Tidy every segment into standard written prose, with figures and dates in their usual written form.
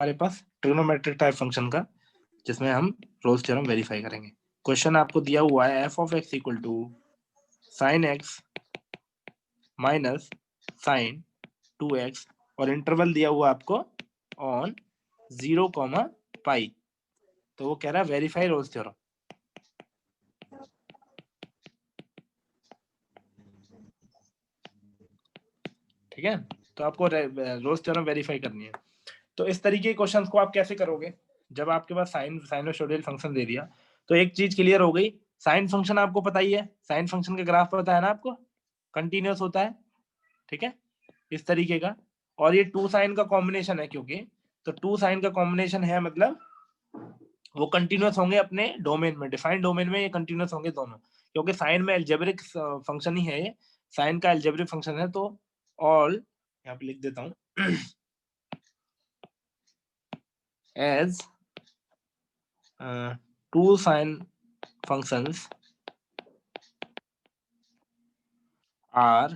हमारे पास trigonometric type function का, जिसमें हम रोल्स थ्योरम वेरीफाई करेंगे। क्वेश्चन आपको दिया हुआ है f of x equal to sine x minus sine 2x और इंटरवल दिया हुआ आपको ऑन 0, तो वो कह रहा है वेरीफाई रोल्स थ्योरम। ठीक है, तो आपको रोल्स थ्योरम वेरीफाई करनी है। तो इस तरीके के क्वेश्चंस को आप कैसे करोगे? जब आपके पास साइनोसॉइडल फंक्शन दे दिया तो एक चीज क्लियर हो गई, साइन फंक्शन आपको पता ही है, साइन फंक्शन का ग्राफ पता है ना आपको, कंटिन्यूअस होता है। ठीक है, इस तरीके का, और ये टू साइन का कॉम्बिनेशन है, क्योंकि तो टू साइन का कॉम्बिनेशन है मतलब वो कंटिन्यूअस होंगे अपने डोमेन में, डिफाइंड डोमेन में ये कंटिन्यूअस होंगे दोनों, क्योंकि साइन में एल्जेब्रिक फंक्शन ही है, ये साइन का एल्जेब्रिक फंक्शन है। तो ऑल, यहाँ पे लिख देता हूं, as two sine functions are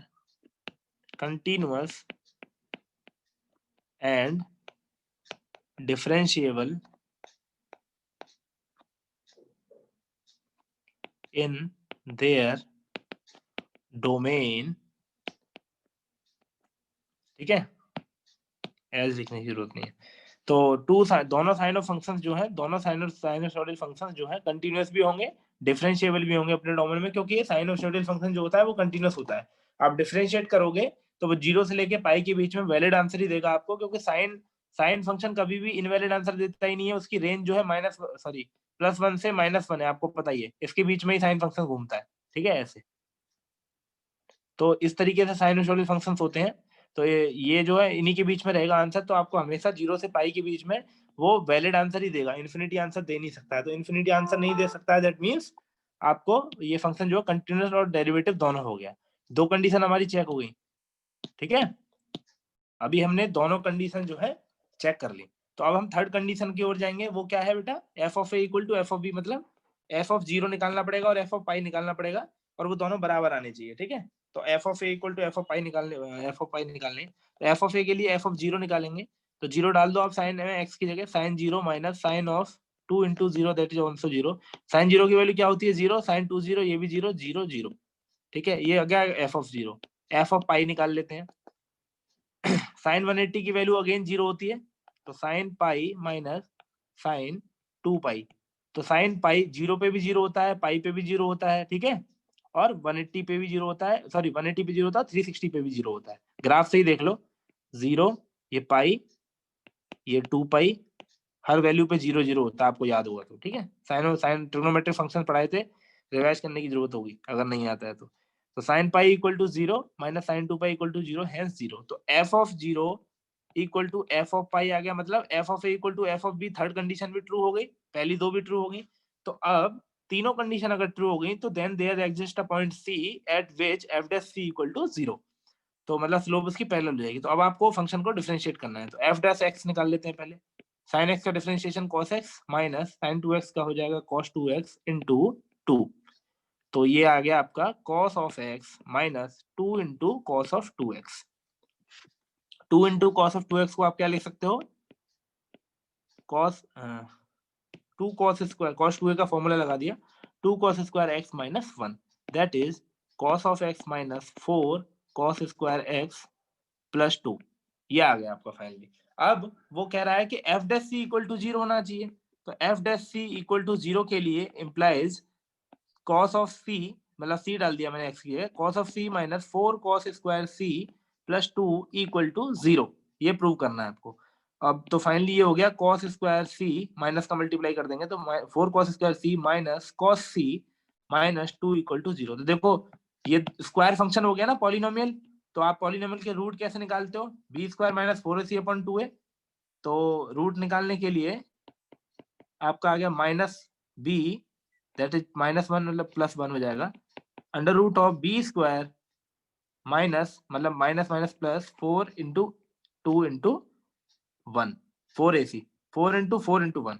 continuous and differentiable in their domain। ठीक है, एज लिखने की जरूरत नहीं है। तो दोनों साइन ऑफ फंक्शंस जो है, दोनों साइनोसॉइडल फंक्शंस जो है कंटिन्यूअस भी होंगे, डिफरेंशिएबल भी होंगे अपने डोमेन में, क्योंकि साइनोसॉइडल फंक्शन जो होता है वो कंटिन्यूअस होता है। आप डिफरेंशिएट करोगे तो वो 0 से लेके पाई के बीच में वैलिड आंसर ही देगा आपको, क्योंकि साइन साइन फंक्शन कभी भी इनवैलिड आंसर देता ही नहीं है। उसकी रेंज जो है +1 से -1 है, आपको पता ही है, इसके बीच में ही साइन फंक्शन घूमता है। ठीक है, ऐसे तो इस तरीके से साइनोसॉइडल फंक्शंस होते हैं। तो ये जो है इन्हीं के बीच में रहेगा आंसर, तो आपको हमेशा 0 से पाई के बीच में वो वैलिड आंसर ही देगा, इन्फिनिटी आंसर दे नहीं सकता है। तो इन्फिनिटी आंसर नहीं दे सकता है, दैट मींस आपको ये फंक्शन जो है कंटीन्यूअस और डेरिवेटिव दोनों हो गया। दो कंडीशन हमारी चेक हो गई। ठीक है, अभी हमने दोनों कंडीशन जो है चेक कर ली। तो अब हम थर्ड कंडीशन की ओर जाएंगे। वो क्या है बेटा? F of a equal to f of b, मतलब एफ ऑफ 0 निकालना पड़ेगा और एफ ऑफ पाई निकालना पड़ेगा, और वो दोनों बराबर आने चाहिए। ठीक है, तो f of a equal to f of pi निकालने, तो एफ ऑफ ए के लिए एफ ऑफ 0 निकालेंगे। तो 0 डाल दो आप साइन में, एक्स की जगह sine 0 minus sine of 2 into 0, that is also 0। Sine 0 की वैल्यू क्या होती है? 0। साइन 2 0, ये भी 0 0 0। ठीक है, ये आ गया एफ ऑफ 0। एफ ऑफ पाई निकाल लेते हैं। साइन 180 की वैल्यू अगेन 0 होती है, तो साइन पाई माइनस साइन 2 पाई। तो साइन पाई 0 पे भी 0 होता है, पाई पे भी 0 होता है। ठीक है, और 180 पे भी 0 होता है, सॉरी 180 पे 0 होता है, 360 पे भी 0 होता है। ग्राफ से ही देख लो, 0, ये पाई, ये 2 पाई, हर वैल्यू पे 0 0 होता है, आपको याद होगा तो। ठीक है, साइन ट्रिग्नोमेट्रिक फंक्शन पढ़ाए थे, रिवाइज करने की जरूरत होगी अगर नहीं आता है तो sine pi equal to 0 minus sine 2 pi equal to 0, hence 0। तो f of 0 equal to f of pi आ गया, मतलब f of a equal to f of b. Third condition भी ट्रू हो गई, पहली दो भी ट्रू हो गई। तो अब तीनों कंडीशन अगर ट्रू हो गई तो then there exist a point c at which f dash c equal to 0। तो मतलब स्लोप उसकी पैरेलल हो जाएगी। तो अब आपको फंक्शन को डिफरेंशिएट करना है, तो एफ डैश एक्स निकाल लेते हैं पहले। साइन एक्स का differentiation cos x minus sine 2x का हो जाएगा कॉस 2x इंटू 2। तो ये आ गया आपका cos of x minus 2 into cos of 2x। 2 into cos of 2x को आप क्या लिख सकते हो? Cos 2 cos square, cos 2a का फॉर्मूला लगा दिया, 2 cos square x minus 1, that is cos of x minus 4 cos square x plus 2। ये आ गया आपका फाइनली। अब वो कह रहा है कि f dash c equal to 0 होना चाहिए। तो f dash c equal to 0 के लिए इम्प्लाइज कॉस ऑफ सी, मतलब सी डाल दिया मैंने एक्स की जगह, cos of c minus 4 cos square c plus 2 equal to 0। ये प्रूव करना है आपको। अब तो फाइनली ये हो गया कॉस स्क्वायर सी, माइनस का मल्टीप्लाई कर देंगे तो 4 cos square c minus cos c minus 2 equal to 0। तो देखो ये स्क्वायर फंक्शन हो गया ना, पॉलिनोमियल। तो आप पॉलिनोमियल के रूट कैसे निकालते हो? B square minus 4ac upon 2a। तो रूट निकालने के लिए आपका आ गया माइनस बी, दैट इज -1, मतलब +1 हो जाएगा, under root of b square minus, मतलब minus minus plus 4 into 2 into 1, 4ac, 4 into 4 into 1,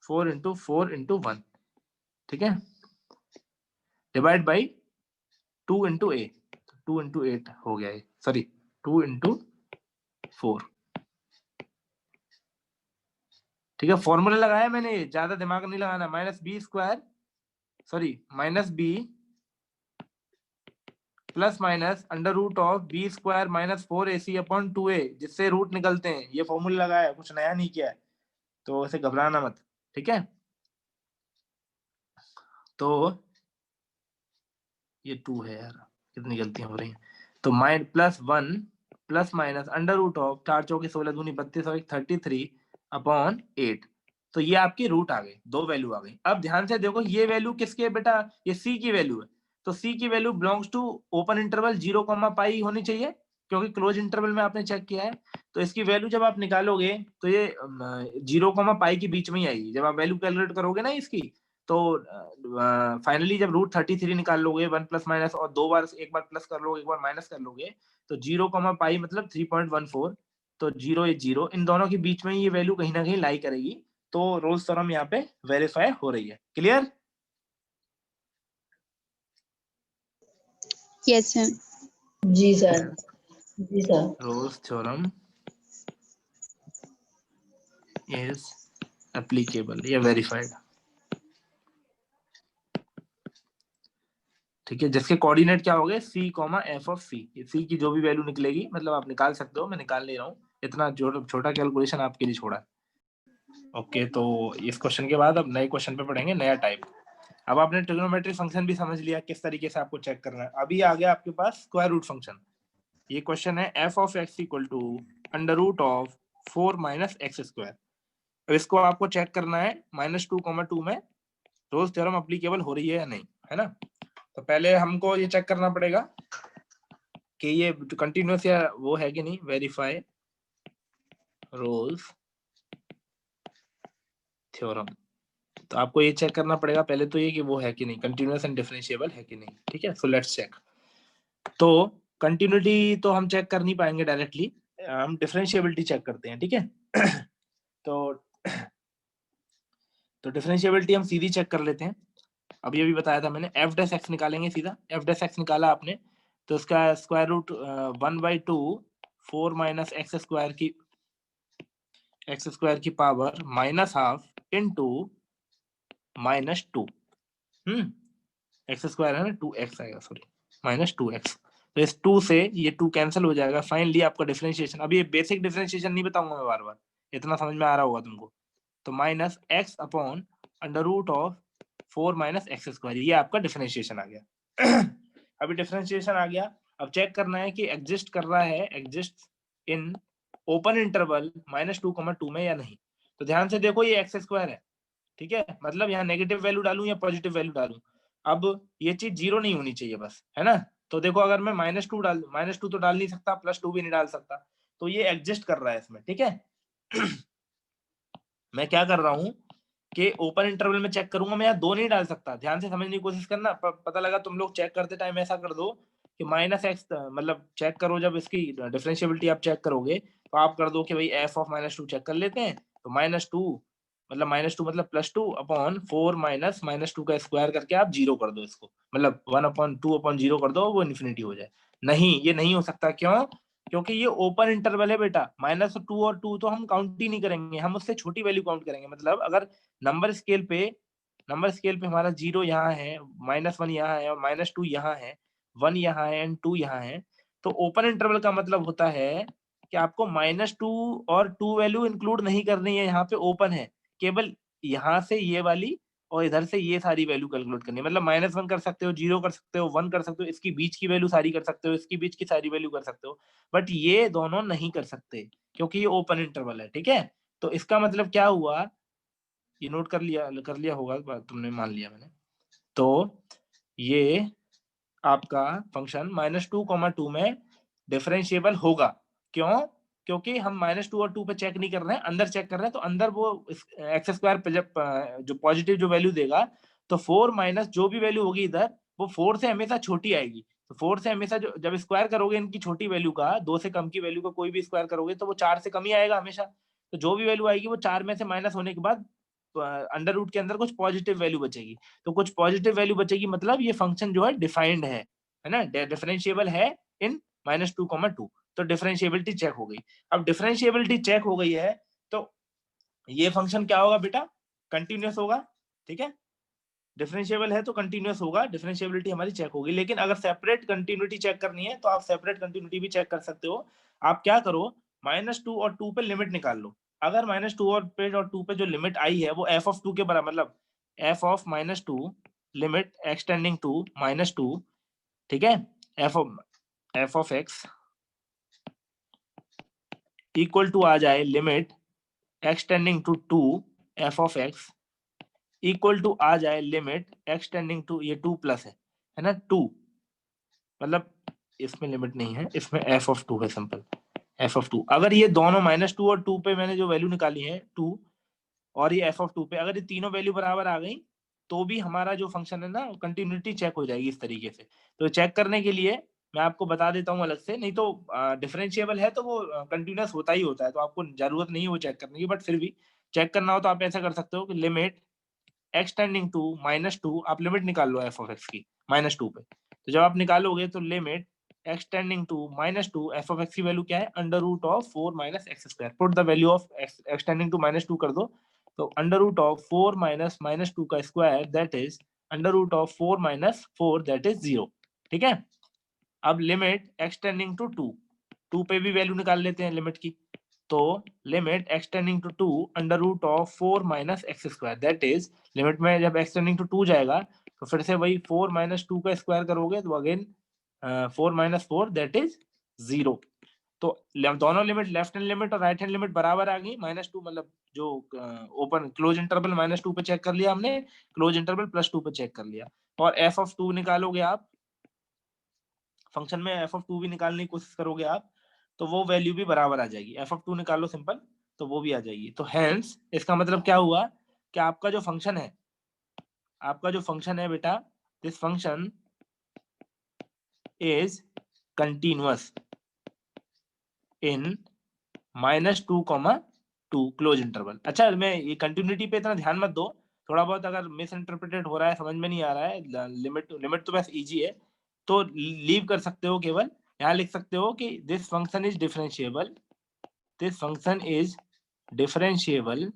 4 into 4 into 1। ठीक है, divide by 2 into a, 2 into 8 हो गया है, सॉरी 2 इंटू 4। ठीक है, फॉर्मूला लगाया मैंने, ज्यादा दिमाग नहीं लगाना। Minus b square, sorry minus b plus minus under root of b square minus 4ac upon 2a, जिससे रूट निकलते हैं। ये फॉर्मूला लगाया, कुछ नया नहीं किया है, तो ऐसे घबराना मत, ठीक है। तो ये 2 है यार, कितनी गलतियां हो रही हैं। तो माइन plus 1 plus minus under root of 4 चौके 16 दूनी 32 और 33 अपॉन 8। तो ये आपकी रूट आ गई, दो वैल्यू आ गई। अब ध्यान से देखो, ये वैल्यू किसकी है बेटा, ये सी की वैल्यू है। तो सी की value belongs to open interval 0, pi होनी चाहिए, क्योंकि क्लोज इंटरवल में आपने चेक किया है। तो इसकी वैल्यू जब आप निकालोगे तो ये 0, पाई के बीच में ही आएगी। जब आप वैल्यू कैलकुलेट करोगे ना इसकी, तो फाइनली जब रूट 33 निकाल लोगे, 1 प्लस माइनस, और दो बार, एक बार प्लस कर लोगे, एक बार माइनस कर लोगे, तो 0, पाई मतलब 3.14। तो 0 ये 0, इन दोनों के बीच में ये वैल्यू कहीं ना कहीं लाई करेगी। तो रोल्स थ्योरम यहाँ पे वेरीफाई हो रही है। क्लियर? Yes sir. जी सर, जी sir. Rolle's theorem is applicable या वेरीफाइड, ठीक है। जिसके कोऑर्डिनेट क्या हो गए, c, f of c। c की जो भी वैल्यू निकलेगी, मतलब आप निकाल सकते हो, मैं निकाल ले रहा हूँ, इतना छोटा कैलकुलेशन आपके लिए छोड़ा है। ओके, तो इस क्वेश्चन के बाद अब नए क्वेश्चन पे पढ़ेंगे, नया टाइप। अब आपने ट्रिग्नोमेट्रिक फंक्शन भी समझ लिया किस तरीके से आपको चेक करना है। अभी आ गया आपके पास स्क्वायर रूट फंक्शन। ये क्वेश्चन है f of x equal to under root of 4 minus x square. अब इसको आपको चेक करना है -2, 2 में रोल्स थ्योरम एप्लीकेबल हो रही है या नहीं, है ना। तो पहले हमको ये चेक करना पड़ेगा कि ये कंटिन्यूअस या वो है कि नहीं, वेरीफाई रोल्स थ्योरम। तो आपको ये चेक करना पड़ेगा पहले तो ये कि वो है कि नहीं, कंटिन्यूअस एंड डिफरेंशिएबल है कि नहीं, ठीक है। So let's check. तो कंटिन्यूटी तो हम चेक कर नहीं पाएंगे डायरेक्टली, हम डिफरेंशिएबिलिटी चेक करते हैं, ठीक है। तो डिफरेंशिएबिलिटी हम सीधी चेक कर लेते हैं। अभी अभी बताया था मैंने, एफ डैश एक्स निकालेंगे सीधा। एफ डैश एक्स निकाला आपने, तो उसका square root 1/2 4 minus x square की पावर -12 इंटू -2। एक्स स्क्वायर है ना, 2x आएगा, सॉरी -2x। तो इस 2 से ये 2 कैंसिल हो जाएगा। फाइनली आपका डिफरेंशिएशन, अभी ये बेसिक डिफरेंशिएशन नहीं बताऊंगा मैं बार बार, इतना समझ में आ रहा होगा तुमको। तो -x upon under root of 4 minus x square, ये आपका डिफरेंशिएशन आ गया। अभी डिफरेंशिएशन आ गया, अब चेक करना है कि एग्जिस्ट कर रहा है, एग्जिस्ट इन ओपन इंटरवल -2, 2 में या नहीं। तो ध्यान से देखो, ये एक्स स्क्वायर है, ठीक है। मतलब यहाँ नेगेटिव वैल्यू डालूं या पॉजिटिव वैल्यू डालूं, अब ये चीज 0 नहीं होनी चाहिए बस, है ना। तो देखो, अगर मैं -2 डाल, -2 तो डाल नहीं सकता, +2 भी नहीं डाल सकता, तो ये एग्जिस्ट कर रहा है इसमें, ठीक है। मैं क्या कर रहा हूँ कि ओपन इंटरवल में चेक करूंगा, मैं यहाँ 2 नहीं डाल सकता। ध्यान से समझने की कोशिश करना। पता लगा तुम लोग चेक करते टाइम ऐसा कर दो कि -x, मतलब चेक करो, जब इसकी डिफरेंशिएबिलिटी आप चेक करोगे तो आप कर दो कि भाई f ऑफ -2 चेक कर लेते हैं। तो -2 मतलब -2 मतलब +2 अपॉन 4 माइनस -2 का स्क्वायर करके आप 0 कर दो इसको, मतलब 1/2/0 कर दो, वो इन्फिनिटी हो जाए। नहीं, ये नहीं हो सकता। क्यों? क्योंकि ये ओपन इंटरवल है बेटा। -2 और 2 तो हम काउंट ही नहीं करेंगे, हम उससे छोटी वैल्यू काउंट करेंगे। मतलब अगर नंबर स्केल पे हमारा 0 यहाँ है, -1 यहाँ है, और -2 यहाँ है, 1 यहाँ है एंड 2 यहाँ है, तो ओपन इंटरवल का मतलब होता है कि आपको -2 और 2 वैल्यू इंक्लूड नहीं करनी है। यहाँ पे ओपन है, केवल यहाँ से ये वाली और इधर से ये सारी वैल्यू कैलकुलेट करनी है। मतलब -1 कर सकते हो, 0 कर सकते हो, 1 कर सकते हो, इसकी बीच की वैल्यू सारी कर सकते हो, इसकी बीच की सारी वैल्यू कर सकते हो, बट ये दोनों नहीं कर सकते क्योंकि ये ओपन इंटरवल है, ठीक है। तो इसका मतलब क्या हुआ, ये नोट कर लिया होगा तुमने, मान लिया मैंने। तो ये आपका फंक्शन -2, 2 में डिफरेंशिएबल होगा। क्यों? क्योंकि हम -2 और 2 पे चेक नहीं कर रहे हैं, अंदर चेक कर रहे हैं। तो अंदर वो एक्स स्क्वायर पे जब जो पॉजिटिव जो वैल्यू देगा, तो 4 माइनस जो भी वैल्यू होगी इधर, वो 4 से हमेशा छोटी आएगी। तो 4 से हमेशा जब स्क्वायर करोगे इनकी छोटी वैल्यू का, 2 से कम की वैल्यू का कोई भी स्क्वायर करोगे, तो वो 4 से कम ही आएगा हमेशा। तो जो भी वैल्यू आएगी वो 4 में से माइनस होने के बाद अंडर रूट के अंदर कुछ पॉजिटिव वैल्यू बचेगी। तो कुछ पॉजिटिव वैल्यू बचेगी, मतलब ये फंक्शन जो है डिफाइंड है ना, डिफरेंशिएबल है इन -2, 2। तो डिफरेंशिएबिलिटी चेक हो गई। अब डिफरेंशिएबिलिटी चेक हो गई है, तो ये फंक्शन क्या होगा बेटा, कंटिन्यूअस होगा, ठीक है, डिफरेंशिएबल है तो कंटिन्यूअस होगा, डिफरेंशिएबिलिटी हमारी चेक होगी। लेकिन अगर सेपरेट कंटिन्यूटी चेक करनी है तो आप सेपरेट कंटिन्यूटी भी चेक कर सकते हो। आप क्या करो, -2 और 2 पे लिमिट निकाल लो। अगर -2 और 2 पे जो लिमिट आई है वो f(2) के बराबर, मतलब f of -2 limit extending to -2, ठीक है, f of x equal to आ जाए limit extending to 2 f of x equal to आ जाए लिमिट एक्सटेंडिंग टू, ये 2 प्लस है ना, 2, मतलब इसमें लिमिट नहीं है, इसमें f(2) है, सिंपल f(2). अगर ये दोनों -2 और 2 पे मैंने जो वैल्यू निकाली है 2 और ये f(2) पे, अगर ये तीनों वैल्यू बराबर आ गई तो भी हमारा जो फंक्शन है ना कंटिन्यूटी चेक हो जाएगी इस तरीके से। तो चेक करने के लिए मैं आपको बता देता हूँ अलग से, नहीं तो डिफरेंशिएबल है तो वो कंटिन्यूअस होता ही होता है, तो आपको जरूरत नहीं है वो चेक करने की। बट फिर भी चेक करना हो तो आप ऐसा कर सकते हो कि लिमिट एक्सटेंडिंग टू -2, आप लिमिट निकाल लो f ऑफ x की -2 पे। तो जब आप निकालोगे तो limit extending to -2, f of x की वैल्यू क्या है, √4 - x²। Put the value of extending to -2 कर दो, तो √4 - -2 का square that is √4 - 4 that is 0, ठीक है। अब लिमिट एक्सटेंडिंग टू 2 पे भी वैल्यू निकाल लेते हैं लिमिट की। तो limit extending to 2 √4 - x², that is limit में जब एक्सटेंडिंग टू 2 जाएगा तो फिर से वही 4 - 2 का स्क्वायर करोगे तो अगेन 4 - 4 दैट इज 0। तो दोनों लिमिट, लेफ्ट हैंड लिमिट और राइट हैंड लिमिट बराबर आ गई। -2 मतलब जो ओपन क्लोज इंटरवल -2 पे चेक कर लिया हमने, क्लोज इंटरवल +2 पे चेक कर लिया। और f(2) निकालोगे आप, फंक्शन में f(2) भी निकालने की कोशिश करोगे आप, तो वो वैल्यू भी बराबर आ जाएगी। f(2) निकालो सिंपल, तो वो भी आ जाएगी। तो हेंस इसका मतलब क्या हुआ कि आपका जो फंक्शन है बेटा, this function is continuous in -2, 2 close interval. अच्छा, मैं ये कंटिन्यूटी पे इतना ध्यान मत दो, थोड़ा बहुत अगर मिस इंटरप्रेटेड हो रहा है, समझ में नहीं आ रहा है, लिमिट तो बस इजी है, तो लीव कर सकते हो। केवल यहाँ लिख सकते हो कि this function is differentiable, this function is differentiable,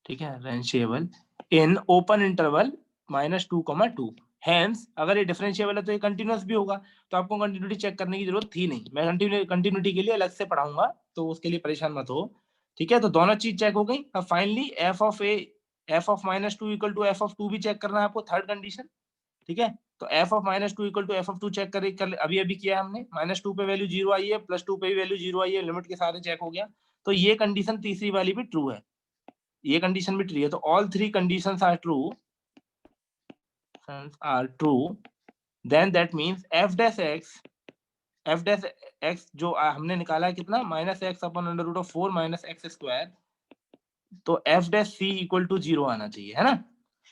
ठीक है, रेंशिएबल इन ओपन इंटरवल -2, 2। हेंस अगर ये डिफरेंशिएबल है तो ये कंटिन्यूअस भी होगा, तो आपको कंटिन्यूटी चेक करने की जरूरत थी नहीं। मैं कंटिन्यूटी के लिए अलग से पढ़ाऊंगा, तो उसके लिए परेशान मत हो, ठीक है। तो दोनों चीज चेक हो गई। अब finally f of -2 equal to f(2) भी चेक करना है आपको, थर्ड कंडीशन, ठीक है। तो f of -2 equal to f(2) check कर अभी किया हमने, -2 पे वैल्यू 0 आई है, +2 पे भी वैल्यू 0 आई है, लिमिट के सारे चेक हो गया। तो ये कंडीशन तीसरी वाली भी ट्रू है, ये कंडीशन भी ट्रू है। तो all 3 conditions are true, then that means f dash x जो हमने निकाला है कितना, -x/√4 - x², तो f dash c equal to 0 आना चाहिए, है ना।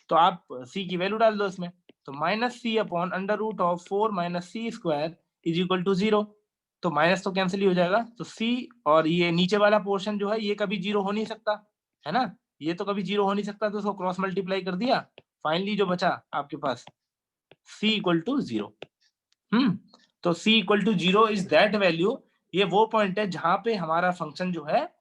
तो आप c की वैल्यू डाल दो इसमें, तो -c/√4 - c² is equal to 0। तो माइनस तो कैंसिल ही हो जाएगा, तो c और ये नीचे वाला पोर्शन जो है ये कभी 0 हो नहीं सकता, है ना, ये तो कभी 0 हो नहीं सकता, तो उसको क्रॉस मल्टीप्लाई कर दिया, फाइनली जो बचा आपके पास c इक्वल टू 0। तो c equal to 0 is that value, ये वो पॉइंट है जहां पे हमारा फंक्शन जो है,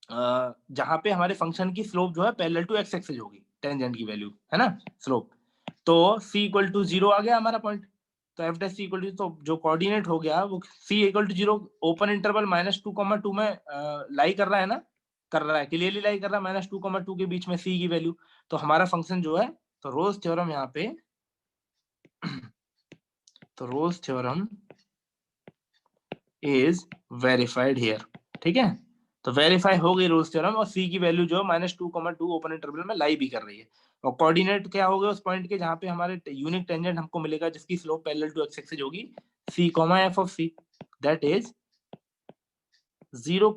जहां पे हमारे फंक्शन की स्लोप जो है पैरेलल टू x एक्सिस होगी, टेंजेंट की वैल्यू, है ना, स्लोप। तो c इक्वल टू 0 आ गया हमारा पॉइंट। तो f dash c equal to, तो जो कोऑर्डिनेट हो गया वो c equal to 0 open interval -2, 2 में लाई कर रहा है ना, कर रहा है, क्लियरली लाई कर रहा है -2, 2 के बीच में c की वैल्यू। तो हमारा फंक्शन जो है, तो रोज थ्योरम यहाँ पे तो रोज थ्योरम इज वेरीफाइड हियर, ठीक है। तो वेरीफाई हो गई रोज थ्योरम, और c की वैल्यू जो -2, 2 ओपन इंटरवल में लाई भी कर रही है। और कोऑर्डिनेट क्या हो गए उस पॉइंट के जहां पे हमारे यूनिक टेंजेंट हमको मिलेगा जिसकी slope parallel to x axis होगी, c, f of c, that is 0,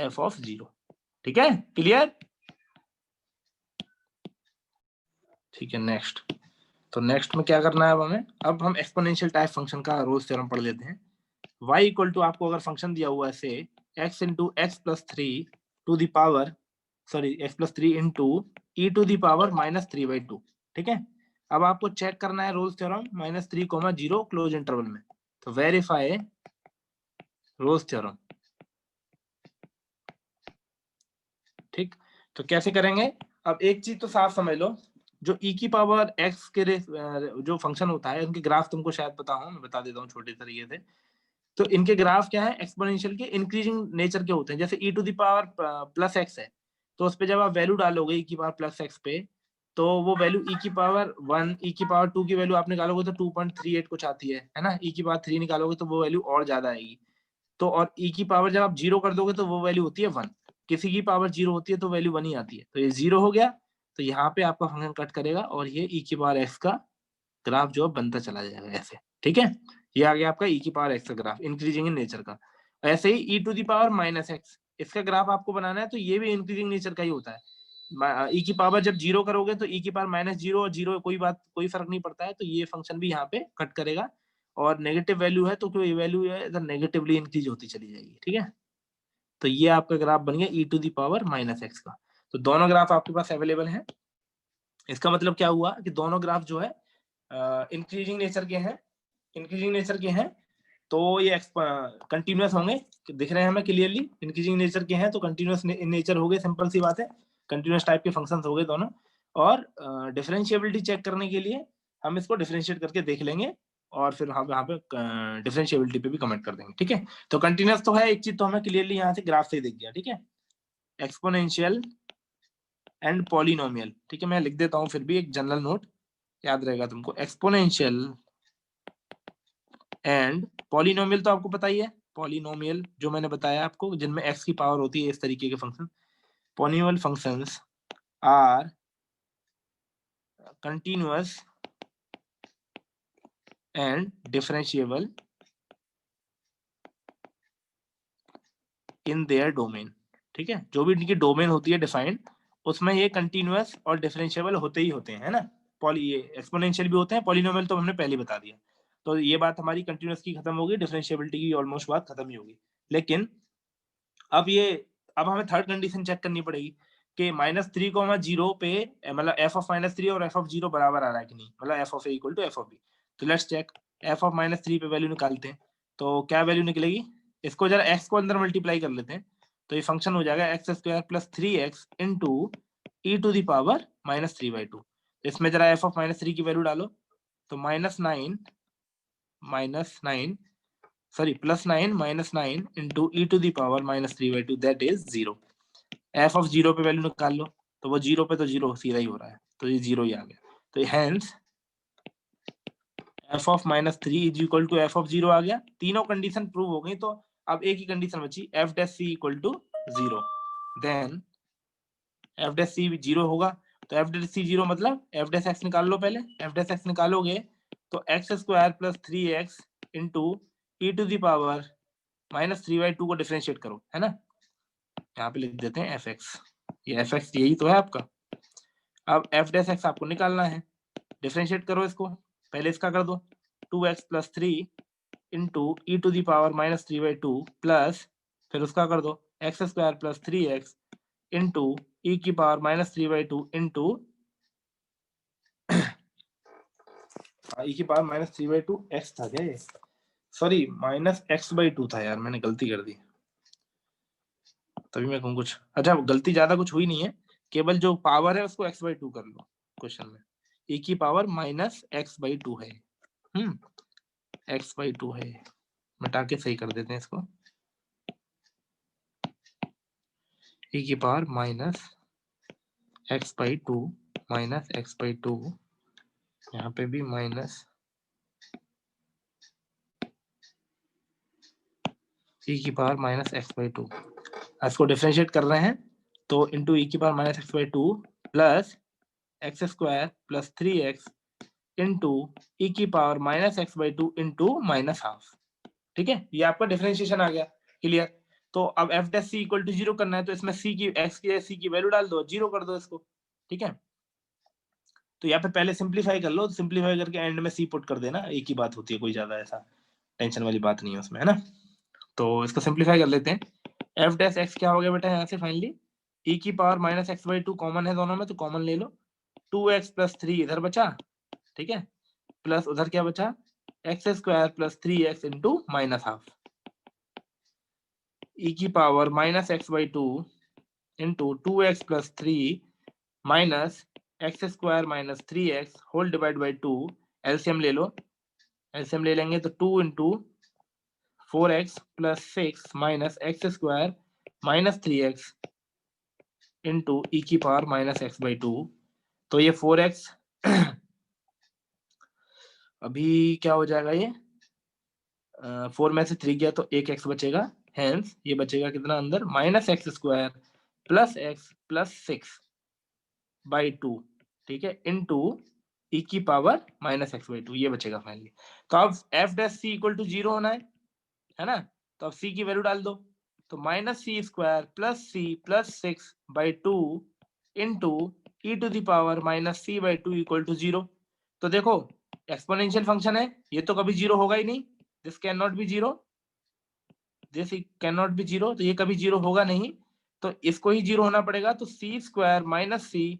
f of 0, ठीक है, क्लियर, ठीक है। नेक्स्ट, तो नेक्स्ट में क्या करना है अब हमें, अब हम एक्सपोनेंशियल टाइप फंक्शन का रोज थ्योरम पढ़ लेते हैं। y इक्वल टू, आपको अगर फंक्शन दिया हुआ है से x into x+3 to the power, sorry x+3 into e to the power -3/2, ठीक है। अब आपको चेक करना है रोल्स थ्योरम -3, 0 क्लोज इंटरवल में। तो वेरीफाई रोल्स थ्योरम, ठीक, तो कैसे करेंगे? अब एक चीज तो साफ समझ लो, जो e की पावर x के जो फंक्शन होता है उनके ग्राफ तुमको शायद पता हो, मैं बता देता हूँ छोटे तरीके से। तो इनके ग्राफ क्या है? एक्सपोनेंशियल के इंक्रीजिंग नेचर के होते हैं। जैसे e to the power plus x है, तो उस पे जब आप वैल्यू डालोगे e की पावर प्लस x पे, तो वो वैल्यू e की पावर 1, e की पावर 2 की वैल्यू आप निकालोगे तो 2.38 कुछ आती है ना? e की पावर 3 निकालोगे तो वो वैल्यू और ज्यादा आएगी। तो और e की पावर जब आप 0 कर दोगे तो वो वैल्यू होती है 1। किसी की पावर 0 होती है तो वैल्यू 1 ही आती है। तो ये 0 हो गया, तो यहाँ पे आपका फंक्शन कट करेगा और ये e की पावर x का ग्राफ जो है बनता चला जाएगा ऐसे। ठीक है, ये आ गया आपका e की पावर x का ग्राफ, इंक्रीजिंग इन नेचर का। ऐसे ही e to the power minus x, इसका ग्राफ आपको बनाना है तो ये भी इंक्रीजिंग नेचर का ही होता है। e की पावर जब 0 करोगे तो e की पावर -0 और 0 कोई फर्क नहीं पड़ता है, तो ये फंक्शन भी यहाँ पे कट करेगा। और नेगेटिव वैल्यू है तो कोई वैल्यू है इधर नेगेटिवली इंक्रीज होती चली जाएगी। ठीक है, तो ये आपका ग्राफ बन गया e to the power minus x का। तो दोनों ग्राफ आपके पास अवेलेबल हैं। इसका मतलब क्या हुआ कि दोनों ग्राफ जो है इंक्रीजिंग नेचर के हैं, इंक्रीजिंग नेचर के हैं, तो ये कंटिन्यूअस होंगे। दिख रहे हैं हमें क्लियरली, इंक्रीजिंग नेचर के हैं तो कंटिन्यूअस इन नेचर हो गए, सिंपल सी बात है, कंटिन्यूअस टाइप के फंक्शंस हो गए दोनों। और डिफरेंशिएबिलिटी चेक करने के लिए हम इसको डिफरेंशिएट करके देख लेंगे और फिर हम यहाँ पे डिफरेंशिएबिलिटी पे भी कमेंट कर देंगे। ठीक है, तो कंटिन्यूअस तो है, एक चीज तो हमें क्लियरली यहाँ से ग्राफ से ही दिख गया। ठीक है, एक्सपोनेंशियल एंड पॉलिनोमियल। ठीक है, मैं लिख देता हूँ फिर भी एक जनरल नोट, याद रहेगा तुमको। एक्सपोनेंशियल एंड पॉलिनोमियल तो आपको पता ही है, पॉलिनोमियल जो मैंने बताया आपको, जिनमें x की पावर होती है इस तरीके के function. Polynomial functions are continuous and differentiable in their domain. ठीक है, जो भी इनकी डोमेन होती है डिफाइंड, उसमें ये कंटिन्यूअस और डिफरेंशिएबल होते ही होते हैं, है ना? ये एक्सपोनेंशियल भी होते हैं, पॉलिनोमियल तो हमने पहले बता दिया। तो ये बात हमारी कंटिन्यूअस की खत्म होगी, डिफरेंशिएबिलिटी की ऑलमोस्ट बात खत्म ही होगी। लेकिन अब हमें थर्ड कंडीशन चेक करनी पड़ेगी कि -3,0 पे मतलब f ऑफ -3 और f ऑफ 0 बराबर आ रहा है कि नहीं, मतलब f of a equal to f of b। तो लेट्स चेक, f ऑफ -3 पे वैल्यू निकालते हैं, तो क्या वैल्यू निकलेगी? इसको जरा x को अंदर मल्टीप्लाई कर लेते हैं, तो ये फंक्शन हो जाएगा x² + 3x into e to the power -3/2। इसमें जरा f ऑफ -3 की वैल्यू डालो, तो +9 into e to the power -3/2 that is 0। f of 0 पे वैल्यू निकाल लो, तो वो 0 पे तो 0 सीधा ही हो रहा है, तो ये 0 ही आ गया। तो hence f of -3 is equal to f of 0 आ गया। तीनों कंडीशन प्रूव हो गई, तो अब एक ही कंडीशन बची, f dash c equal to 0। Then f dash c 0 होगा, तो f डैश c 0 मतलब f डैश x निकाल लो पहले। f डैश x निकालोगे तो x² + 3x into e to the power -3/2 को डिफरेंशिएट करो, है ना? यहाँ पे लिख देते हैं fx, ये fx यही तो है आपका। अब f डैश x आपको निकालना है, डिफरेंशिएट करो इसको, पहले इसका कर दो, 2x + 3 into e to the power -3/2 plus फिर उसका कर दो x² + 3x इंटू e की पावर -3/2 इंटू e की पावर -3/2 x था क्या ये? सॉरी -x/2 था यार, मैंने गलती कर दी, तभी मैं कहूँ कुछ। अच्छा, गलती ज्यादा कुछ हुई नहीं है, केवल जो पावर है उसको x/2 कर लो क्वेश्चन में। e की पावर -x/2 है, x/2 है, मिटा के सही कर देते हैं इसको। e की पावर -x/2 यहाँ पे भी e की पावर -x/2, इसको डिफरेंशिएट कर रहे हैं तो इंटू e की power -x/2 plus x² + 3x into e की पावर -x/2 इंटू -12। ठीक है, ये आपका डिफरेंशिएशन आ गया, क्लियर। तो अब f dash c equal to 0 करना है, तो इसमें c की x की c की वैल्यू डाल दो, 0 कर दो इसको। ठीक है, तो यहाँ पे पहले सिंप्लीफाई कर लो, सिंप्लीफाई करके एंड में c पुट कर देना, एक ही बात होती है, कोई ज्यादा ऐसा टेंशन वाली बात नहीं है उसमें, है ना? तो इसको सिंप्लीफाई कर लेते हैं। f डैश x क्या हो गया बेटा यहाँ से फाइनली, e की पावर -x/2 कॉमन है दोनों में, तो कॉमन ले लो, 2x + 3 इधर बचा, ठीक है, प्लस उधर क्या बचा, x² + 3x इंटू -12 e की power -x/2 into 2x plus 3 minus x square minus 3x whole divide by 2। LCM ले लो, एलसीएम ले लेंगे तो 2 into 4x plus 6 minus x square minus 3x into e की पावर माइनस एक्स बाई 2। तो ये 4x अभी क्या हो जाएगा, ये 4 में से 3 गया तो एक x बचेगा, हेंस ये बचेगा कितना अंदर, minus x square plus x plus 6 by 2, ठीक है, इंटू ई की पावर माइनस एक्स बाई 2, ये बचेगा फाइनली। तो अब f dash c equal to 0 होना है ना, तो अब सी की वैल्यू डाल दो, तो minus c square plus c plus 6 by 2 into e to the power minus c by 2 equal to 0। तो देखो एक्सपोनेंशियल फंक्शन है, ये तो कभी जीरो होगा ही नहीं, this can not be zero, this can not be zero, तो ये कभी जीरो होगा नहीं, तो इसको ही जीरो होना पड़ेगा। तो सी स्क्वायर माइनस सी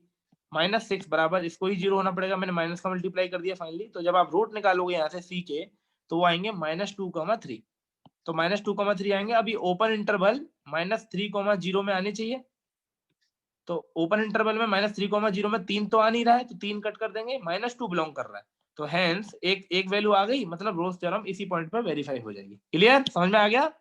माइनस 6 बराबर इसको ही जीरो होना पड़ेगा, मैंने माइनस का मल्टीप्लाई कर दिया फाइनली। तो जब आप रूट निकालोगे यहाँ से सी के, तो वो आएंगे -2,3, तो -2,3 आएंगे। अभी ओपन इंटरवल -3,0 में आने चाहिए, तो ओपन इंटरवल में -3,0 में 3 तो आ नहीं रहा है, तो 3 कट कर देंगे, -2 बिलोंग कर रहा है, तो हेंस एक वैल्यू आ गई, मतलब रोल्स थ्योरम इसी पॉइंट पर वेरीफाई हो जाएगी। क्लियर, समझ में आ गया?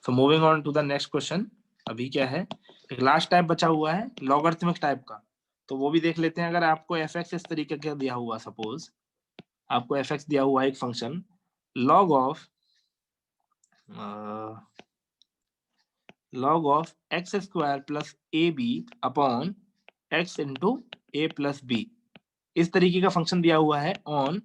So moving on to the next question. अभी क्या है, एक लास्ट टाइप बचा हुआ है लॉगरिथमिक टाइप का, तो वो भी देख लेते हैं। अगर आपको fx इस तरीके का दिया हुआ, सपोज आपको fx दिया हुआ है एक function log of x square plus a b upon x into a plus b, इस तरीके का फंक्शन दिया हुआ है ऑन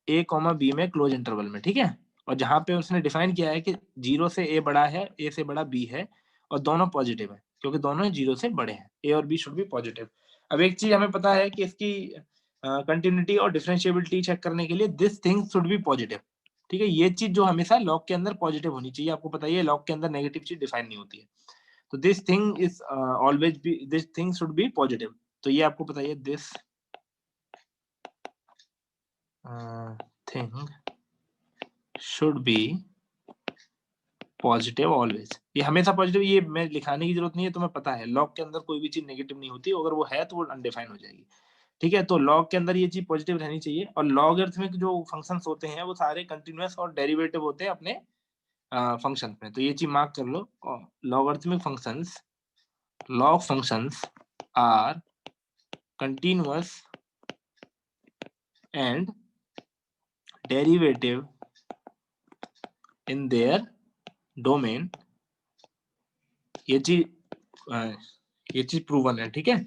a कॉमा बी में क्लोज इंटरवल में, ठीक है। और जहां पे उसने डिफाइन किया है कि 0 से a बड़ा है, a से बड़ा b है, और दोनों पॉजिटिव है, क्योंकि दोनों 0 से बड़े हैं, a और b शुड बी पॉजिटिव। अब एक चीज हमें पता है कि इसकी कंटिन्यूटी और डिफरेंशिएबिलिटी चेक करने के लिए this thing should be positive, ठीक है। ये चीज जो हमेशा लॉग के अंदर पॉजिटिव होनी चाहिए, आपको पता ही है लॉग के अंदर नेगेटिव चीज डिफाइन नहीं होती है। तो this thing is always be, this thing should be positive, तो ये आपको पता है, this thing should be positive always, ये हमेशा पॉजिटिव, ये मैं लिखाने की जरूरत नहीं है, तुम्हें पता है लॉग के अंदर कोई भी चीज नेगेटिव नहीं होती, अगर वो है तो वो अनडिफाइन हो जाएगी, ठीक है। तो लॉग के अंदर ये चीज पॉजिटिव रहनी चाहिए। और लॉगरिथमिक जो फंक्शंस होते हैं वो सारे कंटिन्यूअस और डेरिवेटिव होते हैं अपने फंक्शन में, तो ये चीज मार्क कर लो। Logarithmic functions, log functions are continuous and derivative in their domain, ये चीज प्रूवन है, ठीक है।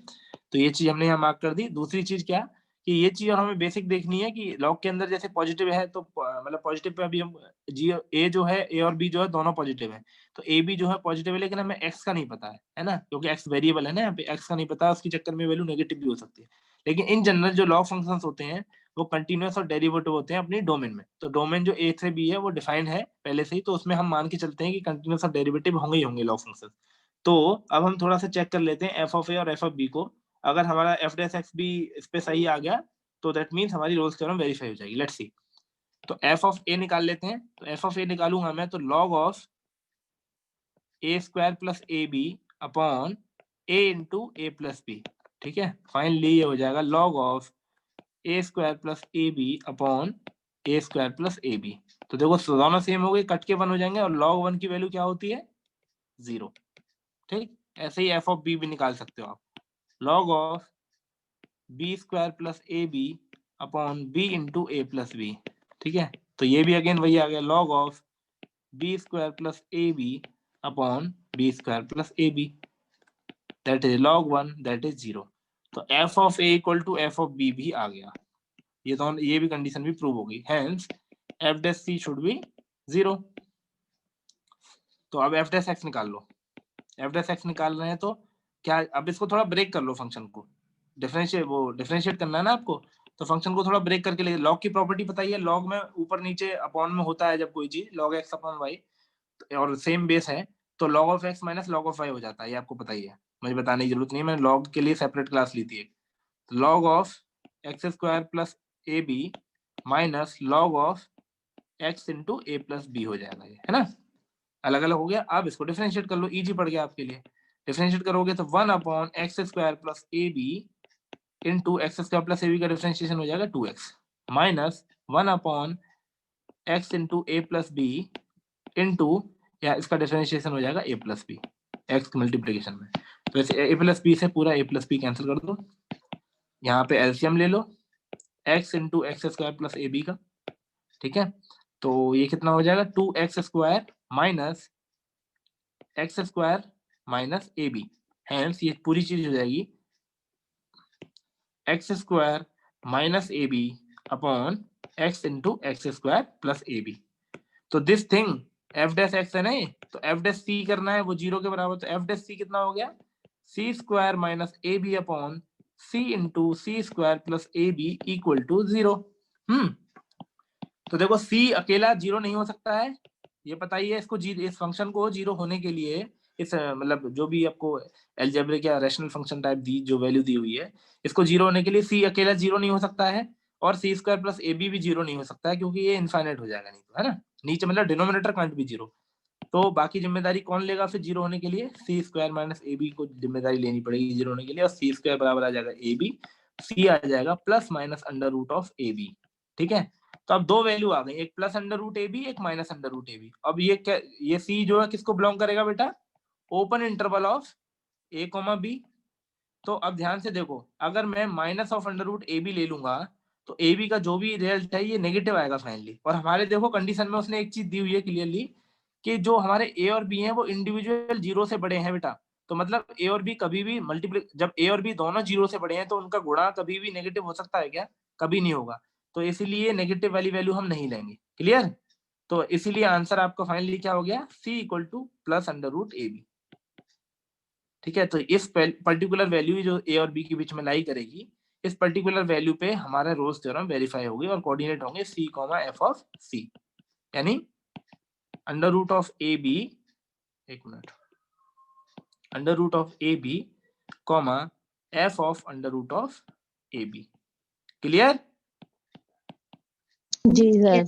तो ये चीज हमने यहाँ मार्क कर दी। दूसरी चीज क्या, कि ये चीज और हमें बेसिक देखनी है कि लॉग के अंदर जैसे पॉजिटिव है, तो मतलब पॉजिटिव पे अभी हम जी ए जो है, ए और बी जो है दोनों पॉजिटिव है, तो ए बी जो है पॉजिटिव है, लेकिन हमें एक्स का नहीं पता है ना, क्योंकि एक्स वेरिएबल है ना, यहाँ पे एक्स का नहीं पता, उसके चक्कर में वैल्यू नेगेटिव भी हो सकती है। लेकिन इन जनरल जो लॉग फंक्शंस होते हैं वो कंटिन्यूअस और डेरिवेटिव होते हैं अपनी डोमेन में, तो डोमेन जो ए से बी है वो डिफाइंड है पहले से ही, तो उसमें हम मान के चलते हैं कि कंटिन्यूअस और डेरिवेटिव होंगे ही होंगे लॉग फंक्शन। तो अब हम थोड़ा सा चेक कर लेते हैं एफ ऑफ ए और एफ ऑफ बी को। अगर हमारा एफ डैश एक्स बी इस पे सही आ गया, तो दैट मीन्स हमारी रोल्स थ्योरम वेरीफाई हो जाएगी। लेट्स सी, तो एफ ऑफ ए निकाल लेते हैं। तो एफ ऑफ ए निकालूंगा मैं, तो log of a square plus a b upon a into a plus b, ठीक है। फाइनली ये हो जाएगा log of a square plus a b upon a square plus a b. तो देखो दोनों सेम हो गए, कट के 1 हो जाएंगे, और log 1 की वैल्यू क्या होती है, 0, ठीक। ऐसे ही एफ ऑफ बी भी निकाल सकते हो आप, log of b square plus a b upon b into a plus b, ठीक है। तो ये भी अगेन वही आ गया, log of b square plus a b upon b square plus a b, that is log 1, that is 0। तो f of a equal to f of b भी आ गया, ये दोनों, ये भी कंडीशन भी प्रूव हो गई, hence f dash c should be 0। तो अब एफ डैश एक्स निकाल लो, एफ डैश एक्स निकाल रहे हैं तो क्या, अब इसको थोड़ा ब्रेक कर लो, फंक्शन को डिफरेंशिएट करना है ना आपको, तो फंक्शन को थोड़ा ब्रेक करके ले। लॉग की प्रॉपर्टी बताइए, है लॉग में ऊपर नीचे अपॉन में होता है जब कोई चीज, लॉग एक्स अपॉन वाई, और सेम बेस है, तो log of x minus log of y हो जाता है, ये आपको पता ही है, मुझे बताने की जरूरत नहीं है, मैंने लॉग के लिए सेपरेट क्लास ली थी। Log of x square plus a b minus log of x into a plus b हो जाएगा ये, है ना। अलग अलग हो गया। अब इसको डिफरेंशिएट कर लो, इजी पड़ गया आपके लिए। डिफरेंशिएट करोगे तो 1/x² plus AB into x² plus AB का डिफरेंशिएशन हो जाएगा 2x minus 1/x into A plus B into, या इसका डिफरेंशिएशन हो जाएगा A plus b, x multiplication में। तो इसे A प्लस बी से पूरा A प्लस बी कैंसिल कर दो, यहाँ पे एलसीएम ले लो x into x² plus AB का, ठीक है। तो ये कितना हो जाएगा 2x² minus x² minus AB, hence ये पूरी चीज हो जाएगी x² minus AB upon x into x² plus AB। तो this thing f dash x है ना, तो f डैश c करना है, वो 0 के बराबर, तो f डैश c कितना हो गया c² minus AB upon c into c² plus AB equal to 0। तो देखो c अकेला 0 नहीं हो सकता है, ये पता ही है इसको। इस फंक्शन को 0 होने के लिए, इस मतलब जो भी आपको अलजेब्रिक या रैशनल फंक्शन टाइप दी जो वैल्यू दी हुई है, इसको 0 होने के लिए c अकेला 0 नहीं हो सकता है, और c² प्लस AB भी 0 नहीं हो सकता है, क्योंकि ये इनफाइनाइट हो जाएगा नहीं तो, है ना, नीचे मतलब डिनोमिनेटर कांट भी 0। तो बाकी जिम्मेदारी कौन लेगा फिर 0 होने के लिए, c² माइनस AB को जिम्मेदारी लेनी पड़ेगी 0 होने के लिए, और c² बराबर आ जाएगा AB, c आ जाएगा plus minus under root of AB, ठीक है। तो अब दो वैल्यू आ गई, एक प्लस अंडर रूट AB, एक माइनस अंडर रूट AB। अब ये क्या, ये c जो है किसको बिलोंग करेगा बेटा, open interval of a comma b। तो अब ध्यान से देखो, अगर मैं minus of under root AB ले लूंगा तो AB का जो भी रिजल्ट है ये नेगेटिव आएगा फाइनली। और हमारे देखो कंडीशन में उसने एक चीज दी हुई है क्लियरली, कि जो हमारे A और B हैं वो इंडिविजुअल 0 से बड़े हैं बेटा। तो मतलब A और B कभी भी मल्टीप्लाई, जब A और B दोनों 0 से बड़े हैं तो उनका गुणा कभी भी नेगेटिव हो सकता है क्या, कभी नहीं होगा। तो इसीलिए नेगेटिव वाली वैल्यू हम नहीं लेंगे, क्लियर। तो इसीलिए आंसर आपका फाइनली क्या हो गया, c equal to plus under root AB, ठीक है। तो इस पर्टिकुलर वैल्यू जो A और B के बीच में लाई करेगी, इस पर्टिकुलर वैल्यू पे हमारा रोल्स थ्योरम वेरीफाई होगी और कोऑर्डिनेट होंगे c, f ऑफ c, यानी अंडर रूट ऑफ AB, एक minute, under root of AB comma f of under root of AB, clear. जी सर।